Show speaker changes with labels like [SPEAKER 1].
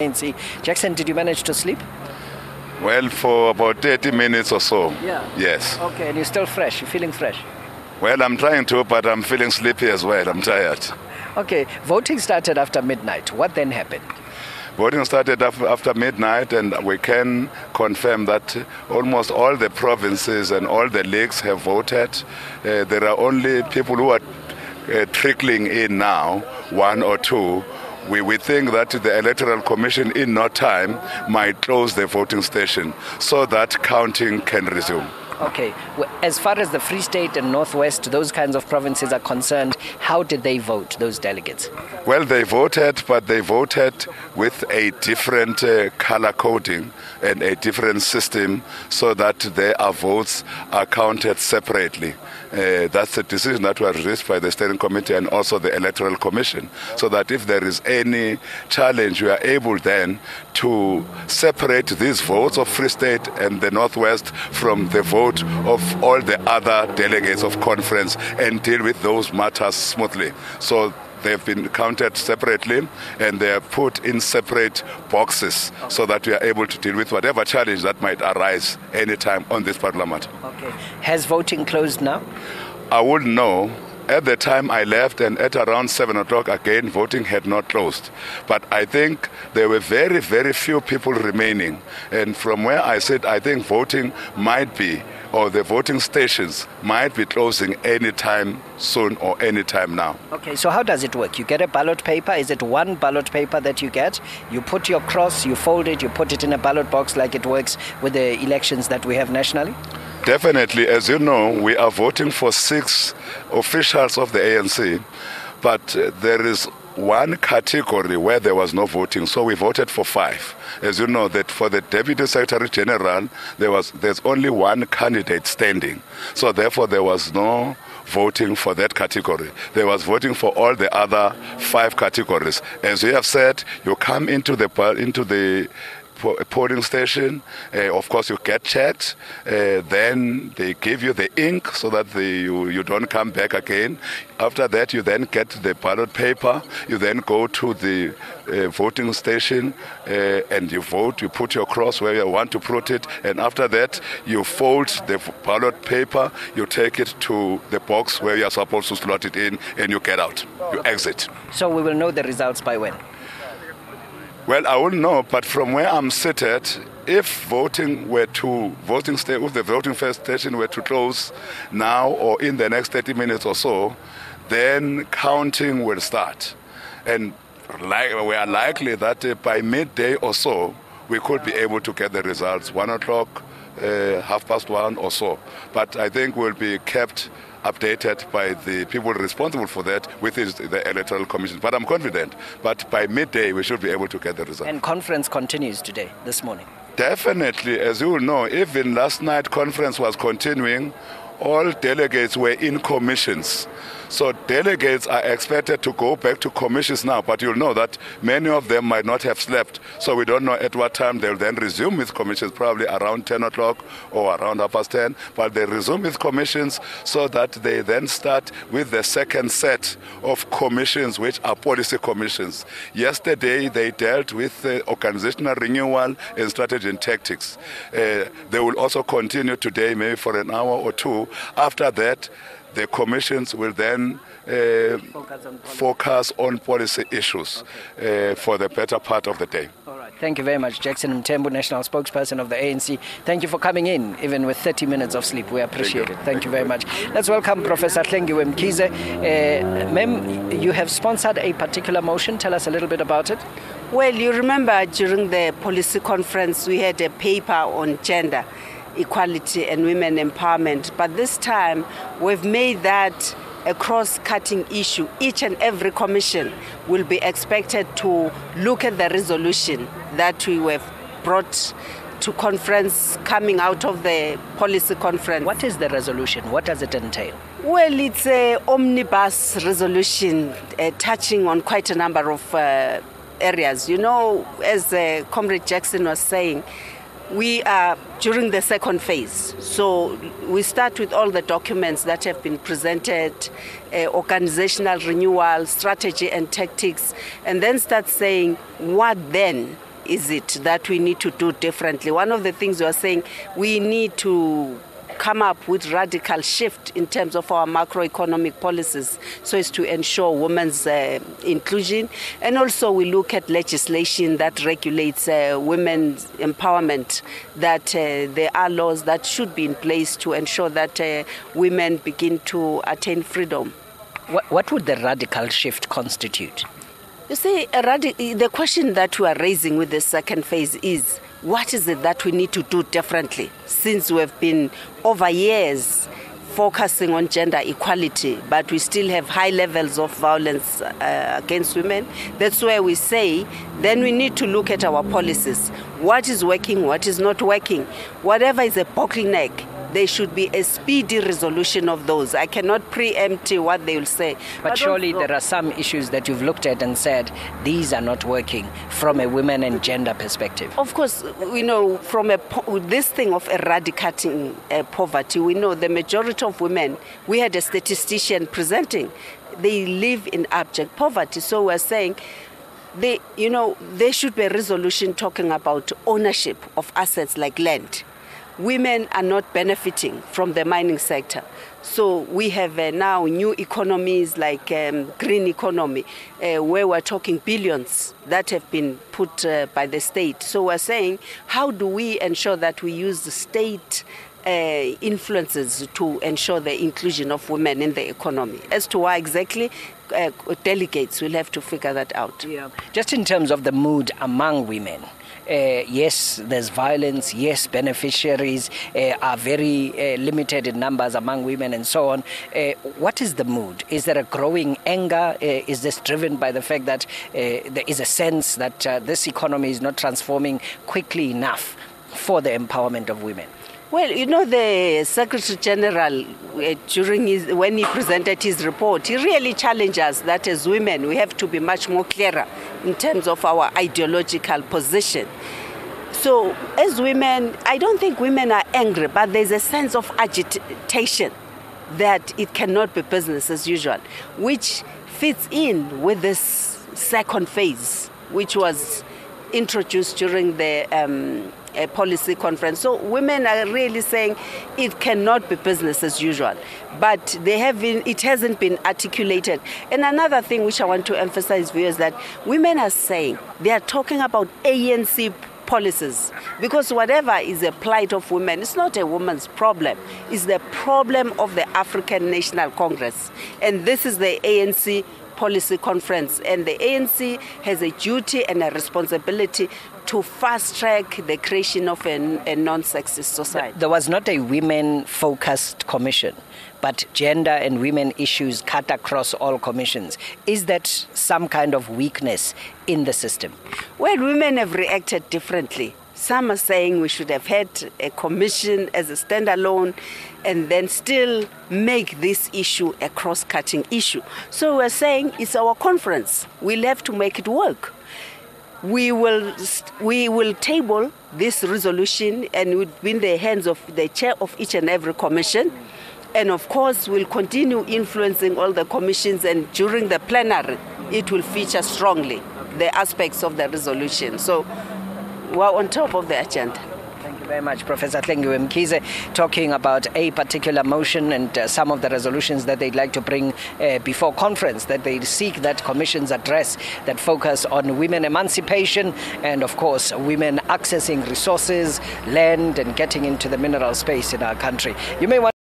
[SPEAKER 1] ANC. Jackson, did you manage to sleep?
[SPEAKER 2] Well, for about 30 minutes or so.
[SPEAKER 1] Yeah.
[SPEAKER 2] Yes.
[SPEAKER 1] Okay, and you're still fresh? You're feeling fresh?
[SPEAKER 2] Well, I'm trying to, but I'm feeling sleepy as well. I'm tired.
[SPEAKER 1] Okay, voting started after midnight. What then happened?
[SPEAKER 2] Voting started after midnight, and we can confirm that almost all the provinces and all the leagues have voted. There are only people who are trickling in now, one or two. We think that the Electoral Commission in no time might close the voting station so that counting can resume.
[SPEAKER 1] Okay, as far as the Free State and Northwest, those kinds of provinces are concerned, how did they vote, those delegates?
[SPEAKER 2] Well, they voted, but they voted with a different color coding and a different system so that their votes are counted separately. That's the decision that was reached by the Steering Committee and also the Electoral Commission, so that if there is any challenge, we are able then to separate these votes of Free State and the Northwest from the vote of all the other delegates of conference and deal with those matters smoothly. So they've been counted separately and they are put in separate boxes so that we are able to deal with whatever challenge that might arise anytime on this parliament.
[SPEAKER 1] Okay. Has voting closed now?
[SPEAKER 2] I wouldn't know. At the time I left and at around 7 o'clock again, voting had not closed. But I think there were very, very few people remaining. And from where I sit, I think voting might be, or the voting stations might be closing any time soon or any time now.
[SPEAKER 1] Okay, so how does it work? You get a ballot paper. Is it one ballot paper that you get? You put your cross, you fold it, you put it in a ballot box like it works with the elections that we have nationally?
[SPEAKER 2] Definitely. As you know, we are voting for 6 officials of the ANC, but there is one category where there was no voting, so we voted for 5. As you know, that for the Deputy Secretary General, there's only one candidate standing, so therefore there was no voting for that category. There was voting for all the other 5 categories. As you have said, you come into the polling station, of course you get checked, then they give you the ink so that you don't come back again. After that you then get the ballot paper, you then go to the voting station and you vote, you put your cross where you want to put it, and after that you fold the ballot paper, you take it to the box where you are supposed to slot it in, and you get out, you exit.
[SPEAKER 1] So we will know the results by when?
[SPEAKER 2] Well, I wouldn't know, but from where I'm seated, if the voting station were to close now or in the next 30 minutes or so, then counting will start. And we are likely that by midday or so, we could be able to get the results, 1 o'clock, 1:30 or so. But I think we'll be kept updated by the people responsible for that, which is the Electoral Commission. But I'm confident, but by midday we should be able to get the results.
[SPEAKER 1] And conference continues today, this morning?
[SPEAKER 2] Definitely. As you will know, even last night conference was continuing. All delegates were in commissions. So delegates are expected to go back to commissions now, but you'll know that many of them might not have slept. So we don't know at what time they'll then resume with commissions, probably around 10 o'clock or around 10:30. But they resume with commissions so that they then start with the second set of commissions, which are policy commissions. Yesterday they dealt with organizational renewal and strategy and tactics. They will also continue today, maybe for an hour or two. After that, the commissions will then focus on policy issues for the better part of the day.
[SPEAKER 1] All right. Thank you very much, Jackson Mthembu, National Spokesperson of the ANC. Thank you for coming in, even with 30 minutes of sleep. We appreciate it. Thank you very much. Let's welcome Professor Mthembu Mkhize. Ma'am, you have sponsored a particular motion. Tell us a little bit about it.
[SPEAKER 3] Well, you remember during the policy conference, we had a paper on gender equality and women empowerment. But this time, we've made that a cross-cutting issue. Each and every commission will be expected to look at the resolution that we have brought to conference coming out of the policy conference.
[SPEAKER 1] What is the resolution? What does it entail?
[SPEAKER 3] Well, it's an omnibus resolution touching on quite a number of areas. You know, as Comrade Jackson was saying, we are during the second phase. So we start with all the documents that have been presented, organizational renewal, strategy and tactics, and then start saying what then is it that we need to do differently? One of the things we are saying, we need to come up with radical shift in terms of our macroeconomic policies so as to ensure women's inclusion. And also we look at legislation that regulates women's empowerment, that there are laws that should be in place to ensure that women begin to attain freedom.
[SPEAKER 1] What would the radical shift constitute?
[SPEAKER 3] You see, the question that we are raising with the second phase is, what is it that we need to do differently, since we have been over years focusing on gender equality, but we still have high levels of violence against women? That's where we say, then we need to look at our policies. What is working, what is not working? Whatever is a bottleneck, there should be a speedy resolution of those. I cannot preempt what they will say.
[SPEAKER 1] But surely there are some issues that you've looked at and said, these are not working from a women and gender perspective.
[SPEAKER 3] Of course, we know from this thing of eradicating poverty, we know the majority of women, we had a statistician presenting, they live in abject poverty. So we're saying, there should be a resolution talking about ownership of assets like land. Women are not benefiting from the mining sector. So we have now new economies like green economy, where we're talking billions that have been put by the state. So we're saying, how do we ensure that we use the state influences to ensure the inclusion of women in the economy? As to why exactly, delegates will have to figure that out.
[SPEAKER 1] Yeah. Just in terms of the mood among women, yes, there's violence. Yes, beneficiaries are very limited in numbers among women and so on. What is the mood? Is there a growing anger? Is this driven by the fact that there is a sense that this economy is not transforming quickly enough for the empowerment of women?
[SPEAKER 3] Well, the Secretary General, when he presented his report, he really challenged us that as women, we have to be much more clearer in terms of our ideological position. So as women, I don't think women are angry, but there's a sense of agitation that it cannot be business as usual, which fits in with this second phase, which was introduced during the policy conference. So women are really saying it cannot be business as usual, but it hasn't been articulated. And another thing which I want to emphasize here is that women are saying, they are talking about ANC policies, because whatever is a plight of women, it's not a woman's problem, it's the problem of the African National Congress. And this is the ANC policy conference, and the ANC has a duty and a responsibility to fast-track the creation of a non-sexist society.
[SPEAKER 1] There was not a women-focused commission, but gender and women issues cut across all commissions. Is that some kind of weakness in the system?
[SPEAKER 3] Well, women have reacted differently. Some are saying we should have had a commission as a standalone and then still make this issue a cross-cutting issue. So we're saying it's our conference. We'll have to make it work. We will table this resolution, and it will be in the hands of the chair of each and every commission. And of course, we'll continue influencing all the commissions, and during the plenary, it will feature strongly the aspects of the resolution. So we're on top of the agenda.
[SPEAKER 1] Thank you very much, Professor Mthembu Mkize, talking about a particular motion and some of the resolutions that they'd like to bring before conference, that they seek that commissions address that focus on women emancipation and, of course, women accessing resources, land, and getting into the mineral space in our country. You may want